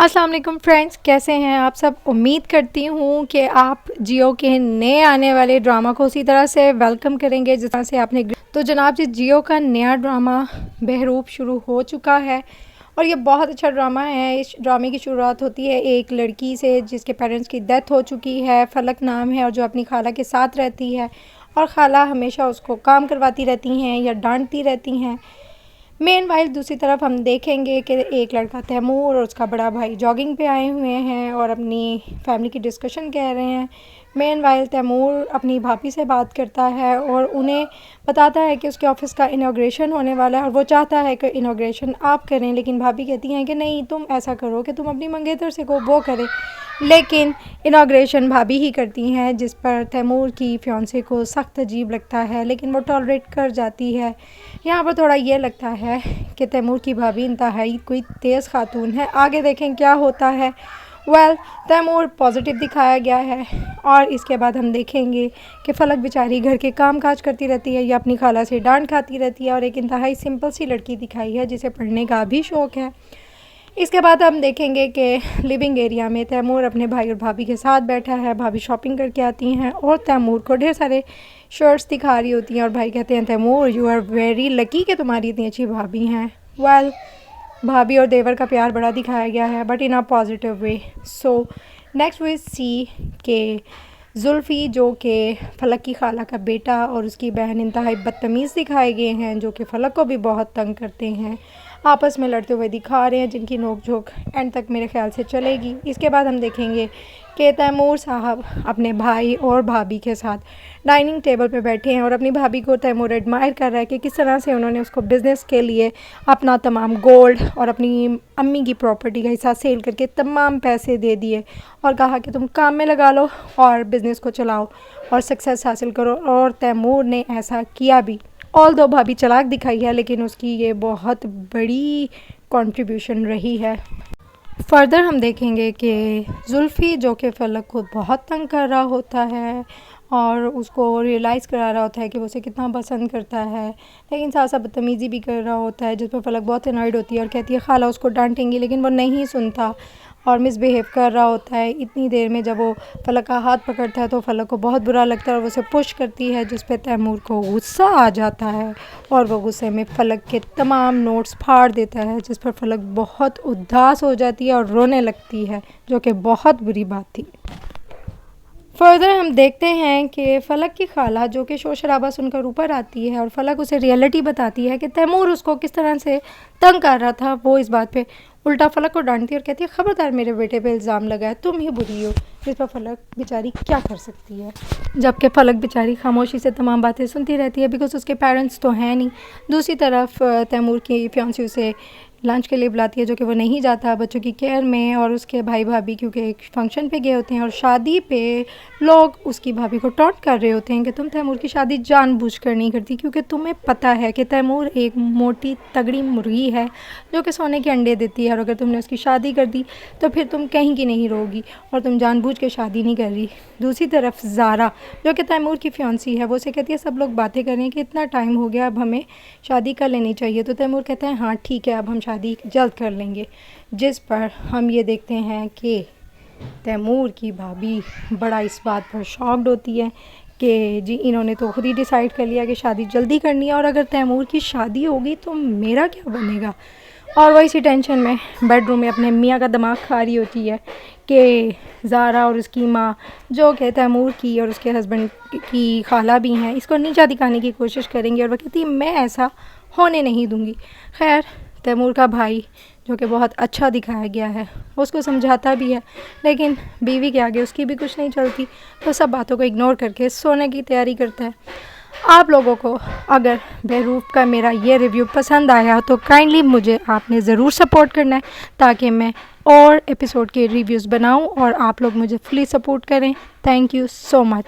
अस्सलाम वालेकुम फ्रेंड्स, कैसे हैं आप सब। उम्मीद करती हूँ कि आप जियो के नए आने वाले ड्रामा को उसी तरह से वेलकम करेंगे जिस तरह से आपने। तो जनाब जी, जियो का नया ड्रामा बहरूप शुरू हो चुका है और ये बहुत अच्छा ड्रामा है। इस ड्रामे की शुरुआत होती है एक लड़की से जिसके पेरेंट्स की डेथ हो चुकी है, फलक नाम है, और जो अपनी खाला के साथ रहती है और खाला हमेशा उसको काम करवाती रहती हैं या डांटती रहती हैं। मेन वाइल दूसरी तरफ हम देखेंगे कि एक लड़का तैमूर और उसका बड़ा भाई जॉगिंग पे आए हुए हैं और अपनी फैमिली की डिस्कशन कह रहे हैं। मेन वाइल तैमूर अपनी भाभी से बात करता है और उन्हें बताता है कि उसके ऑफ़िस का इनाग्रेशन होने वाला है और वो चाहता है कि इनाग्रेशन आप करें, लेकिन भाभी कहती हैं कि नहीं, तुम ऐसा करो कि तुम अपनी मंगेतर से को वो करें। लेकिन इनाग्रेशन भाभी ही करती हैं, जिस पर तैमूर की फियांसे को सख्त अजीब लगता है, लेकिन वो टॉलरेट कर जाती है। यहाँ पर थोड़ा ये लगता है कि तैमूर की भाभी इंतहाई कोई तेज़ खातून है। आगे देखें क्या होता है। तैमूर पॉजिटिव दिखाया गया है और इसके बाद हम देखेंगे कि फलक बेचारी घर के काम काज करती रहती है या अपनी खाला से डांट खाती रहती है और एक इंतहाई सिंपल सी लड़की दिखाई है जिसे पढ़ने का भी शौक़ है। इसके बाद हम देखेंगे कि लिविंग एरिया में तैमूर अपने भाई और भाभी के साथ बैठा है। भाभी शॉपिंग करके आती हैं और तैमूर को ढेर सारे शर्ट्स दिखा रही होती हैं और भाई कहते हैं, Taimur you are very lucky कि तुम्हारी इतनी अच्छी भाभी हैं। भाभी और देवर का प्यार बड़ा दिखाया गया है, but in a positive way. So next we see के जुल्फ़ी, जो कि फलक की खाला का बेटा, और उसकी बहन इंतहाई बदतमीज़ दिखाए गए हैं, जो कि फलक को भी बहुत तंग करते हैं, आपस में लड़ते हुए दिखा रहे हैं, जिनकी नोक झोंक एंड तक मेरे ख्याल से चलेगी। इसके बाद हम देखेंगे कि तैमूर साहब अपने भाई और भाभी के साथ डाइनिंग टेबल पे बैठे हैं और अपनी भाभी को तैमूर एडमायर कर रहा है कि किस तरह से उन्होंने उसको बिज़नेस के लिए अपना तमाम गोल्ड और अपनी अम्मी की प्रॉपर्टी का हिस्सा सेल करके तमाम पैसे दे दिए और कहा कि तुम काम में लगा लो और बिज़नेस को चलाओ और सक्सेस हासिल करो, और तैमूर ने ऐसा किया भी। ऑल्दो भाभी चालाक दिखाई है, लेकिन उसकी ये बहुत बड़ी कंट्रीब्यूशन रही है। फर्दर हम देखेंगे कि जुल्फ़ी, जो कि फलक को बहुत तंग कर रहा होता है और उसको रियलाइज़ करा रहा होता है कि वो उसे कितना पसंद करता है, लेकिन साथ साथ बदतमीज़ी भी कर रहा होता है, जिस पर फलक बहुत अनॉयड होती है और कहती है खाला उसको डांटेंगी, लेकिन वो नहीं सुनता और मिसबिहेव कर रहा होता है। इतनी देर में जब वो फलक का हाथ पकड़ता है तो फलक को बहुत बुरा लगता है और वो उसे पुश करती है, जिस पे तैमूर को गुस्सा आ जाता है और वो गुस्से में फलक के तमाम नोट्स फाड़ देता है, जिस पर फलक बहुत उदास हो जाती है और रोने लगती है, जो कि बहुत बुरी बात थी। फर्दर हम देखते हैं कि फ़लक की खाला, जो कि शोर शराबा सुनकर ऊपर आती है और फ़लक उसे रियलिटी बताती है कि तैमूर उसको किस तरह से तंग कर रहा था, वो इस बात पे उल्टा फ़लक को डांटती है और कहती है, ख़बरदार मेरे बेटे पे इल्ज़ाम लगा है, तुम ही बुरी हो। जिस पर फ़लक बेचारी क्या कर सकती है, जबकि फ़लक बेचारी खामोशी से तमाम बातें सुनती रहती है, बिकॉज़ उसके पेरेंट्स तो हैं नहीं। दूसरी तरफ तैमूर की फियांसी उसे लंच के लिए बुलाती है, जो कि वो नहीं जाता बच्चों की केयर में, और उसके भाई भाभी क्योंकि एक फ़ंक्शन पे गए होते हैं और शादी पे लोग उसकी भाभी को टॉन्ट कर रहे होते हैं कि तुम तैमूर की शादी जानबूझकर नहीं करती, क्योंकि तुम्हें पता है कि तैमूर एक मोटी तगड़ी मुर्गी है जो कि सोने के अंडे देती है, और अगर तुमने उसकी शादी कर दी तो फिर तुम कहीं की नहीं रहोगी और तुम जानबूझ के शादी नहीं कर रही। दूसरी तरफ ज़ारा, जो कि तैमूर की फियांसी है, वो उसे कहती है सब लोग बातें कर रहे हैं कि इतना टाइम हो गया, अब हमें शादी कर लेनी चाहिए। तो तैमूर कहता है हाँ ठीक है, अब हम शादी जल्द कर लेंगे। जिस पर हम ये देखते हैं कि तैमूर की भाभी बड़ा इस बात पर शॉक्ड होती है कि जी इन्होंने तो खुद ही डिसाइड कर लिया कि शादी जल्दी करनी है, और अगर तैमूर की शादी होगी तो मेरा क्या बनेगा। और वो इसी टेंशन में बेडरूम में अपने मियाँ का दिमाग खा रही होती है कि ज़ारा और उसकी माँ, जो कि तैमूर की और उसके हस्बैंड की खाला भी हैं, इसको नीचा दिखाने की कोशिश करेंगी, और वह कहती है मैं ऐसा होने नहीं दूँगी। खैर तैमूर का भाई, जो कि बहुत अच्छा दिखाया गया है, उसको समझाता भी है, लेकिन बीवी के आगे उसकी भी कुछ नहीं चलती, तो सब बातों को इग्नोर करके सोने की तैयारी करता है। आप लोगों को अगर बहरूप का मेरा ये रिव्यू पसंद आया तो काइंडली मुझे आपने ज़रूर सपोर्ट करना है, ताकि मैं और एपिसोड के रिव्यूज़ बनाऊं और आप लोग मुझे फुली सपोर्ट करें। Thank you so much.